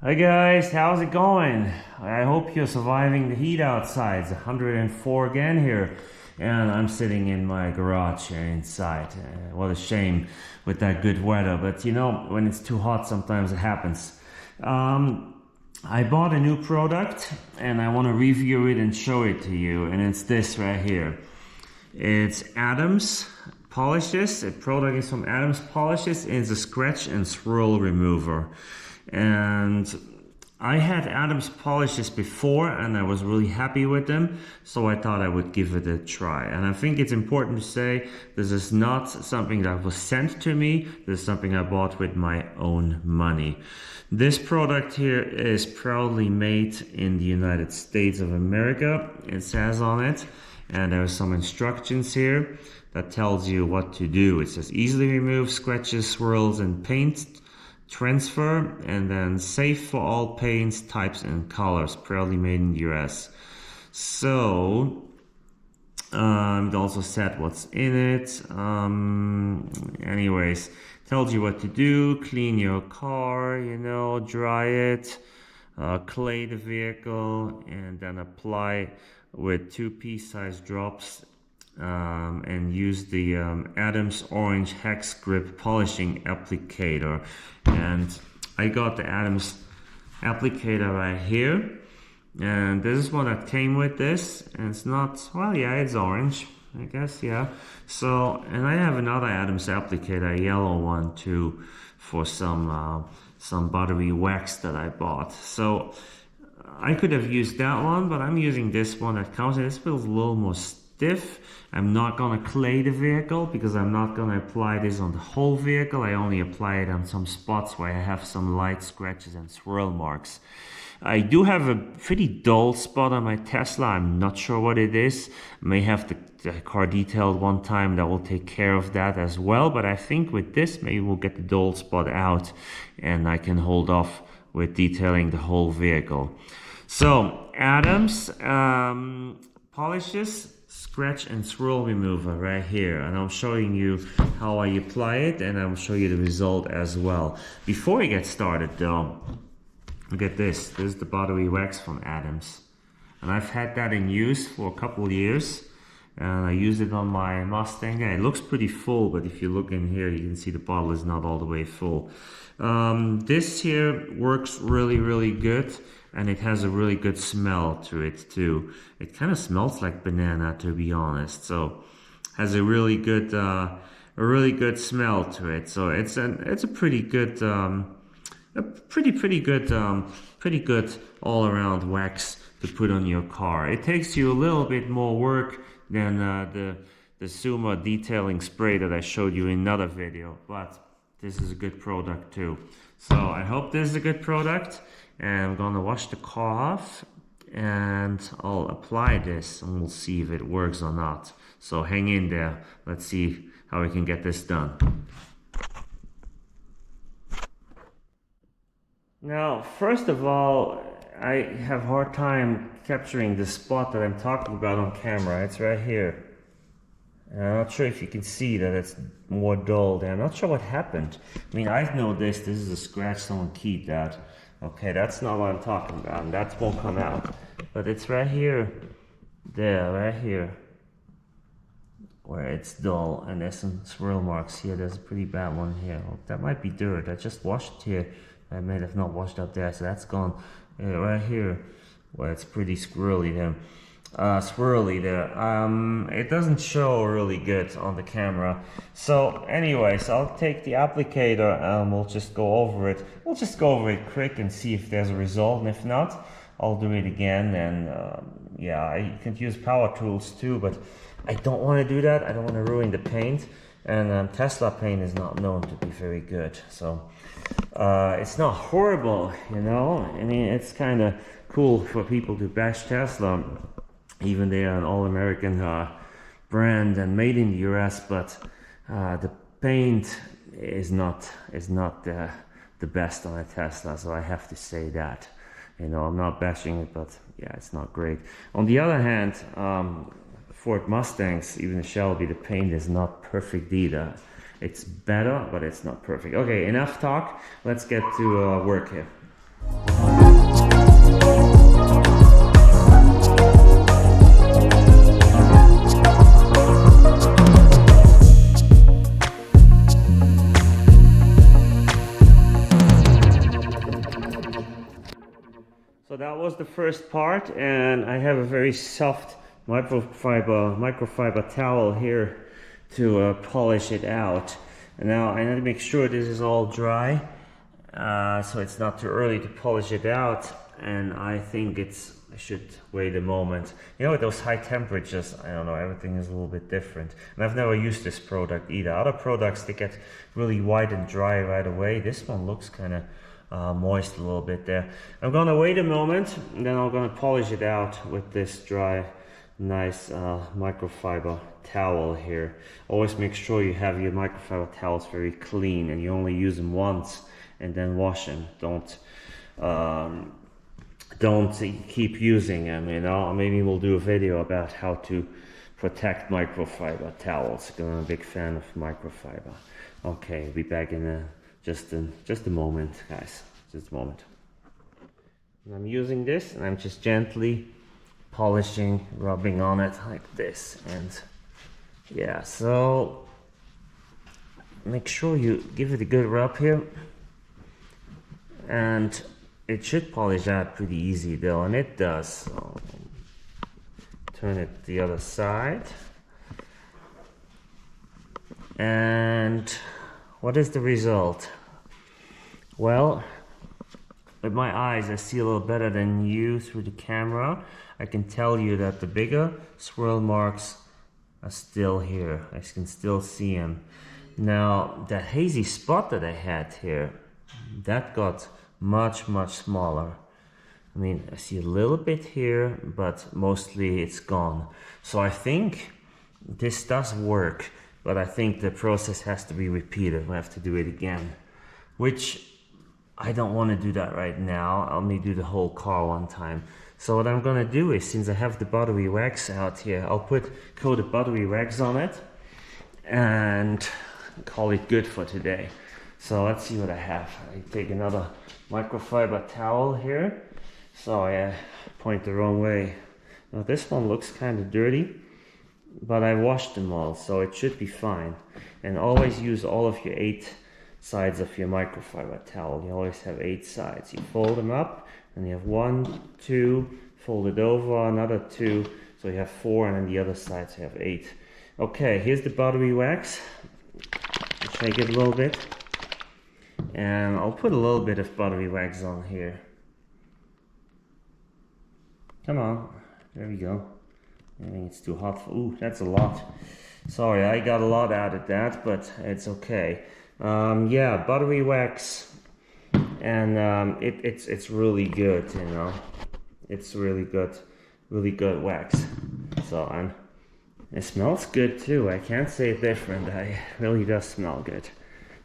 Hi guys, how's it going? I hope you're surviving the heat outside. It's 104 again here, and I'm sitting in my garage here inside. What a shame with that good weather, but you know, when it's too hot, sometimes it happens. I bought a new product and I want to review it and show it to you, and it's this right here. It's Adams Polishes. The product is from Adams Polishes, and it's a Scratch and Swirl Remover. And I had Adams Polishes before and I was really happy with them, so I thought I would give it a try. And I think it's important to say this is not something that was sent to me, this is something I bought with my own money. This product here is proudly made in the United States of America, it says on it, and there are some instructions here that tells you what to do. It says easily remove scratches, swirls and paint transfer, and then safe for all paints, types and colors, proudly made in the US. So it also said what's in it. Anyways, tells you what to do: clean your car, you know, dry it, clay the vehicle, and then apply with 2 pea-sized drops. And use the Adams Orange Hex Grip Polishing Applicator. And I got the Adams applicator right here. And this is one that came with this. And it's not, well, yeah, it's orange, I guess, yeah. So, and I have another Adams applicator, a yellow one too, for some buttery wax that I bought. So, I could have used that one, but I'm using this one that comes in. This feels a little more stiff. I'm not gonna clay the vehicle because I'm not gonna apply this on the whole vehicle. I only apply it on some spots where I have some light scratches and swirl marks. I do have a pretty dull spot on my Tesla. I'm not sure what it is. May have the car detailed one time that will take care of that as well. But I think with this, maybe we'll get the dull spot out and I can hold off with detailing the whole vehicle. So Adams Polishes Scratch and Swirl Remover right here, and I'm showing you how I apply it, and I'll show you the result as well. Before we get started though, look at this. This is the buttery wax from Adams, and I've had that in use for a couple of years, and I use it on my Mustang. It looks pretty full, but if you look in here, you can see the bottle is not all the way full. This here works really good, and it has a really good smell to it too. It kind of smells like banana, to be honest. So has a really good smell to it. So it's a pretty good pretty good all around wax to put on your car. It takes you a little bit more work than the Suma detailing spray that I showed you in another video, but this is a good product too. So I hope this is a good product, and I'm gonna wash the car off and I'll apply this and we'll see if it works or not. So hang in there, let's see how we can get this done. Now, first of all, I have a hard time capturing the spot that I'm talking about on camera. It's right here. And I'm not sure if you can see that it's more dull there. I'm not sure what happened. I mean, I know this is a scratch, someone keyed that. Okay, that's not what I'm talking about, and that won't come out. But it's right here, there, right here, where it's dull, and there's some swirl marks here. There's a pretty bad one here. Oh, that might be dirt. I just washed it here. I may have not washed up there, so that's gone. Right here, where it's pretty swirly there. It doesn't show really good on the camera. So anyways, I'll take the applicator and we'll just go over it. We'll just go over it quick and see if there's a result, and if not, I'll do it again. And yeah, I can use power tools too, but I don't want to do that. I don't want to ruin the paint, and Tesla paint is not known to be very good. So it's not horrible, you know. I mean, it's kind of cool for people to bash Tesla, even they are an all-American brand and made in the US, but the paint is not the best on a Tesla, so I have to say that. You know, I'm not bashing it, but yeah, it's not great. On the other hand, Ford Mustangs, even the Shelby, the paint is not perfect either. It's better, but it's not perfect. Okay, enough talk. Let's get to work here. that was the first part, and I have a very soft microfiber towel here to polish it out. And now I need to make sure this is all dry, so it's not too early to polish it out. And I think I should wait a moment. You know, with those high temperatures, I don't know, everything is a little bit different. And I've never used this product either. Other products, they get really white and dry right away. This one looks kind of moist a little bit there. I'm gonna wait a moment, and then I'm gonna polish it out with this dry, nice microfiber towel here. Always make sure you have your microfiber towels very clean, and you only use them once and then wash them. Don't keep using them, you know. Maybe we'll do a video about how to protect microfiber towels, because I'm a big fan of microfiber. Okay, I'll be back in just a moment, guys. Just a moment. And I'm using this, and I'm just gently polishing, rubbing on it like this. And yeah, so make sure you give it a good rub here, and it should polish out pretty easy though, and it does. So turn it the other side. And what is the result? Well, with my eyes I see a little better than you through the camera. I can tell you that the bigger swirl marks are still here. I can still see them. Now, that hazy spot that I had here, that got much smaller. I mean, I see a little bit here, but mostly it's gone. So I think this does work, but I think the process has to be repeated. I have to do it again, which I don't want to do that right now. I'll only do the whole car one time. So what I'm gonna do is, since I have the buttery wax out here, I'll coat the buttery wax on it and call it good for today. So let's see what I have. I take another microfiber towel here. So I point the wrong way. Now this one looks kind of dirty, but I washed them all, so it should be fine. And always use all of your 8 sides of your microfiber towel. You always have 8 sides. You fold them up, and you have 1, 2, fold it over, another 2, so you have 4, and then the other sides you have 8. Okay, here's the buttery wax. Shake it a little bit. And I'll put a little bit of buttery wax on here. Come on, there we go. I think it's too hot. Ooh, that's a lot. Sorry, I got a lot out of that, but it's okay. Yeah, buttery wax, and it's really good, you know. It's really good wax. So it smells good too. I can't say it different. It really does smell good.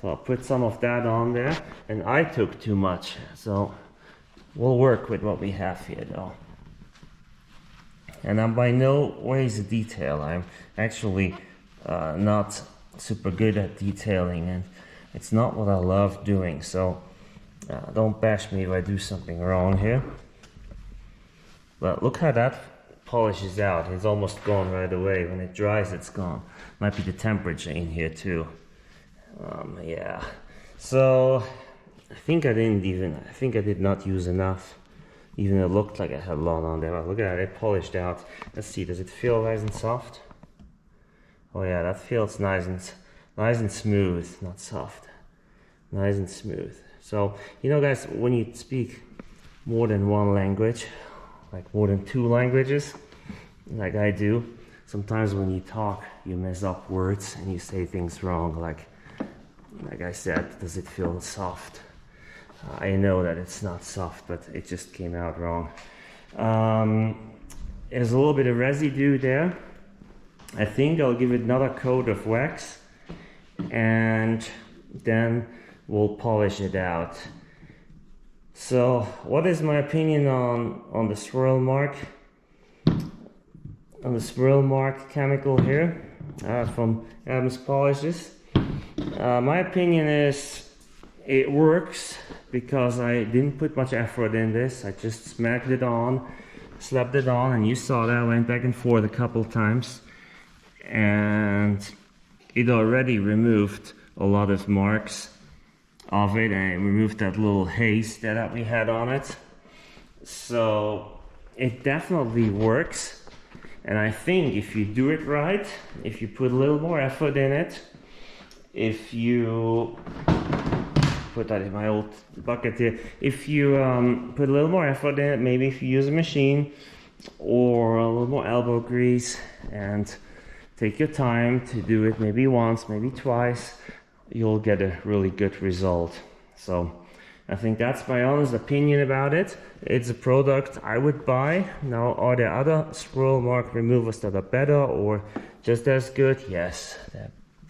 So I'll put some of that on there, and I took too much, so we'll work with what we have here though. And I'm by no ways a detail. I'm actually not super good at detailing, and it's not what I love doing, so don't bash me if I do something wrong here. But look how that polishes out. It's almost gone right away. When it dries, it's gone. Might be the temperature in here too. Yeah, so I think I did not use enough, even it looked like I had a lot on there. But look at that, it polished out. Let's see, does it feel nice and soft? Oh yeah, that feels nice and smooth, not soft, nice and smooth. So, you know guys, when you speak more than one language, like more than 2 languages, like I do, sometimes when you talk, you mess up words and you say things wrong, like I said, does it feel soft? I know that it's not soft, but it just came out wrong. There's a little bit of residue there. I think I'll give it another coat of wax, and then we'll polish it out. So, what is my opinion on the swirl mark? On the swirl mark chemical here from Adams Polishes. My opinion is it works because I didn't put much effort in this. I just smacked it on, slapped it on, and you saw that I went back and forth a couple times, and it already removed a lot of marks of it, and it removed that little haze that we had on it. So it definitely works. And I think if you do it right, if you put a little more effort in it, if you put that in my old bucket here, if you put a little more effort in it, maybe if you use a machine or a little more elbow grease and take your time to do it, maybe once, maybe twice, you'll get a really good result. So I think that's my honest opinion about it. It's a product I would buy. Now, are there other swirl mark removers that are better or just as good? Yes,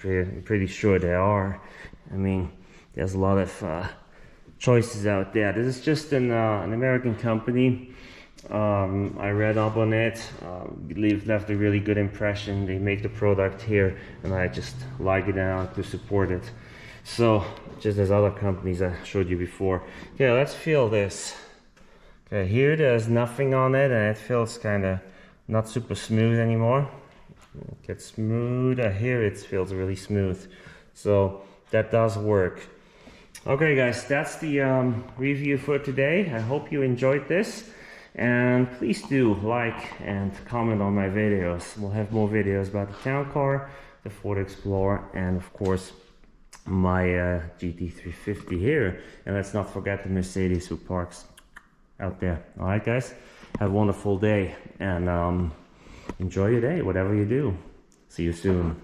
I'm pretty sure there are. I mean, there's a lot of choices out there. This is just an American company. I read up on it, left a really good impression. They make the product here and I just like it and I like to support it. So, just as other companies I showed you before. Okay, let's feel this. Okay, here there's nothing on it and it feels kind of not super smooth anymore. It gets smoother. Here it feels really smooth. So, that does work. Okay guys, that's the review for today. I hope you enjoyed this. And please do like and comment on my videos. We'll have more videos about the town car, the Ford Explorer, and of course my GT350 here. And let's not forget the Mercedes who parks out there. Alright guys, have a wonderful day and enjoy your day, whatever you do. See you soon.